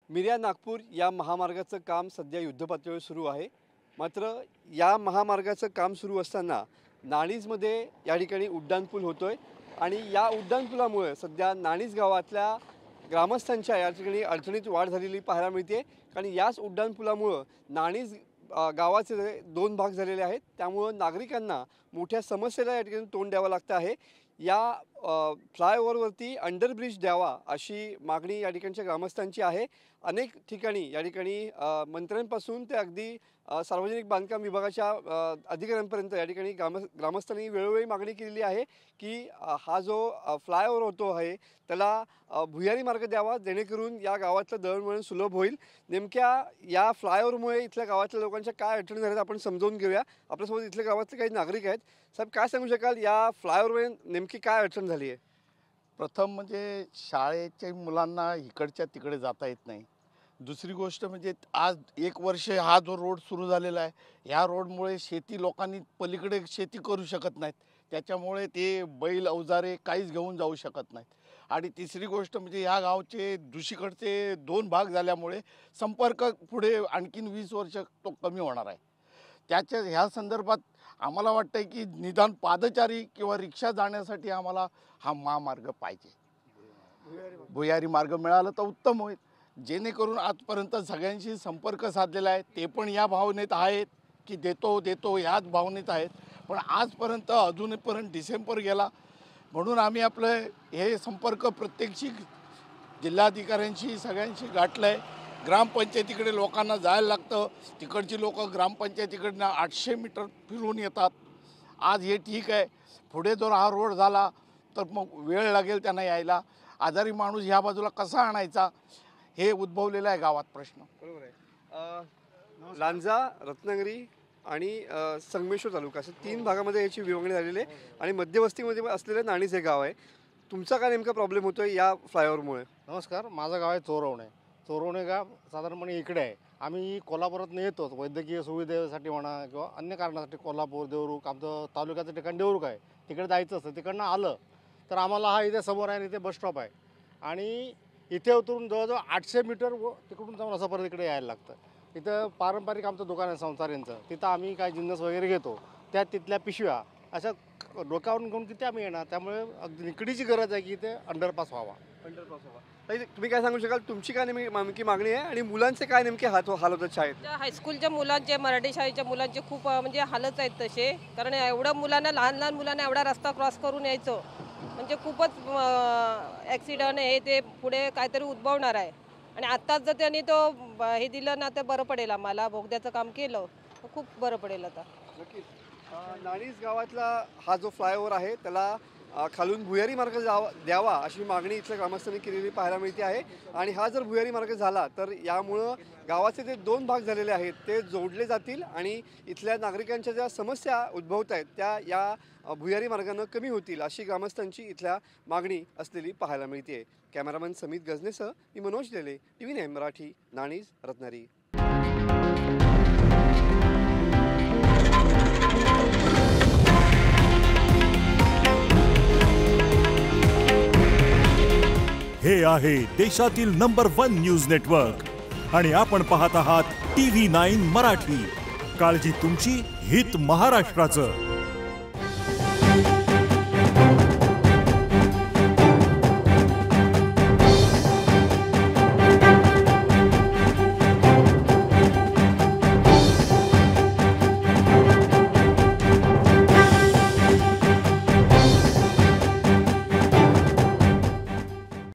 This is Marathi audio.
मिर्या नागपूर या महामार्गाचं काम सध्या युद्धपातळीवर सुरू आहे। मात्र या महामार्गाचं काम सुरू असताना नाणीजमध्ये या ठिकाणी उड्डाणपूल होतोय आणि या उड्डाणपुलामुळे सध्या नाणीज गावातल्या ग्रामस्थांच्या या ठिकाणी अडचणीत वाढ झालेली पाहायला मिळते। कारण याच उड्डाणपुलामुळे नाणीज गावाचे दोन भाग झालेले आहेत, त्यामुळे नागरिकांना मोठ्या समस्येला या ठिकाणी तोंड द्यावं लागतं आहे। या फ्लायओव्हरवरती अंडरब्रिज द्यावा अशी मागणी या ठिकाणच्या ग्रामस्थांची आहे। अनेक ठिकाणी या ठिकाणी मंत्र्यांपासून ते अगदी सार्वजनिक बांधकाम विभागाच्या अधिकाऱ्यांपर्यंत या ठिकाणी ग्रामस्थांनी वेळोवेळी मागणी केलेली आहे की हा जो फ्लायओव्हर होतो आहे त्याला भुयारी मार्ग द्यावा, जेणेकरून या गावातलं दळणवळण सुलभ होईल। नेमक्या या फ्लायओव्हरमुळे इथल्या गावातल्या लोकांच्या काय अडचणी झाल्यात आपण समजावून घेऊया। आपल्यासोबत इथल्या गावातले काही नागरिक आहेत। साहेब, काय सांगू शकाल या फ्लायओव्हरमुळे नेमकी काय अडचण झाली आहे? प्रथम म्हणजे शाळेच्या मुलांना इकडच्या तिकडे जाता येत नाही। दुसरी गोष्ट म्हणजे आज 1 वर्ष हा जो रोड सुरू झालेला आहे, ह्या रोडमुळे शेती लोकांनी पलीकडे शेती करू शकत नाहीत, त्याच्यामुळे ते बैल अवजारे काहीच घेऊन जाऊ शकत नाहीत। आणि तिसरी गोष्ट म्हणजे ह्या गावचे दुसरीकडचे 2 भाग झाल्यामुळे संपर्क पुढे आणखीन 20 वर्ष तो कमी होणार आहे। त्याच्या ह्या संदर्भात आम्हाला वाटतं की निदान पादचारी किंवा रिक्षा जाण्यासाठी आम्हाला हा महामार्ग पाहिजे, भुयारी मार्ग मिळाला तर उत्तम होईल, जेणेकरून आजपर्यंत सगळ्यांशी संपर्क साधलेला आहे। ते पण या भावनेत आहेत की देतो देतो ह्याच भावनेत आहेत, पण आजपर्यंत अजूनपर्यंत डिसेंबर गेला म्हणून आम्ही आपलं हे संपर्क प्रत्यक्षी जिल्हाधिकाऱ्यांशी सगळ्यांशी गाठलं आहे। ग्रामपंचायतीकडे लोकांना जायला लागतं, तिकडची लोक ग्रामपंचायतीकडनं 800 मीटर फिरून येतात। आज हे ठीक आहे, पुढे जर हा रोड झाला तर मग वेळ लागेल त्यांना यायला। आजारी माणूस ह्या बाजूला कसा आणायचा हे उद्भवलेला आहे गावात प्रश्न। बरोबर आहे। लांजा, रत्नागिरी आणि संगमेश्वर तालुका अशा 3 भागामध्ये याची विभागणी झालेली आहे आणि मध्यवस्तीमध्ये असलेलं नाणीज हे गाव आहे। तुमचा काय नेमका प्रॉब्लेम होतोय या फ्लायओव्हरमुळे? नमस्कार, माझं गाव आहे चोरवणे। चोरवणे गाव साधारणपणे इकडे आहे। आम्ही कोल्हापुरातून येतो वैद्यकीय सुविधेसाठी म्हणा किंवा अन्य कारणासाठी। कोल्हापूर, देवरुख आमचं तालुक्याचं ठिकाण देवरुख आहे, तिकडे जायचं असतं। तिकडनं आलं तर आम्हाला हा इथे समोर आहे, इथे बस स्टॉप आहे आणि इथे उतरून जवळजवळ 800 मीटर तिकडून जाऊन असं परत इकडे यायला लागतं। इथं पारंपरिक आमचं दुकान आहे संसारींचं, तिथं आम्ही काय जिन्नस वगैरे घेतो, त्या तिथल्या पिशव्या अशा डोक्यावरून घेऊन किती आम्ही येणार, त्यामुळे अगदी निकडीची गरज आहे की इथे अंडरपास व्हावा। तुम्ही काय सांगू शकाल, तुमची काय नेमकी मागणी आहे आणि मुलांचे काय नेमके हाल होतात शाळेत? हायस्कूलच्या मुलांचे, मराठी शाळेच्या मुलांचे खूप म्हणजे हालच आहेत तसे। कारण एवढ्या मुलांना, लहान मुलांना एवढा रस्ता क्रॉस करून यायचं म्हणजे खूपच ॲक्सिडंट हे ते पुढे काहीतरी उद्भवणार आहे। आणि आत्ताच जर त्यांनी तो हे दिलं ना तर बरं पडेल, आम्हाला बोगद्याचं काम केलं तर खूप बरं पडेल। आता नक्कीच नाणीज गावातला हा जो फ्लायओव्हर आहे त्याला खालून भुयारी मार्ग द्यावा अशी मागणी इथल्या ग्रामस्थांनी केलेली पाहायला मिळते आहे। आणि हा जर भुयारी मार्ग झाला तर यामुळं गावाचे जे 2 भाग झालेले आहेत ते जोडले जातील आणि इथल्या नागरिकांच्या ज्या समस्या उद्भवत आहेत त्या या भुयारी मार्गानं कमी होतील अशी ग्रामस्थांची इथल्या मागणी असलेली पाहायला मिळते। कॅमेरामॅन समित गजनेसह मी मनोज लेले, TV9 मराठी, नाणीज, रत्नागिरी। हे आहे देशातील नंबर 1 न्यूज नेटवर्क आणि आपण पाहत आहात TV9 मराठी। काळजी तुमची, हित महाराष्ट्राचं।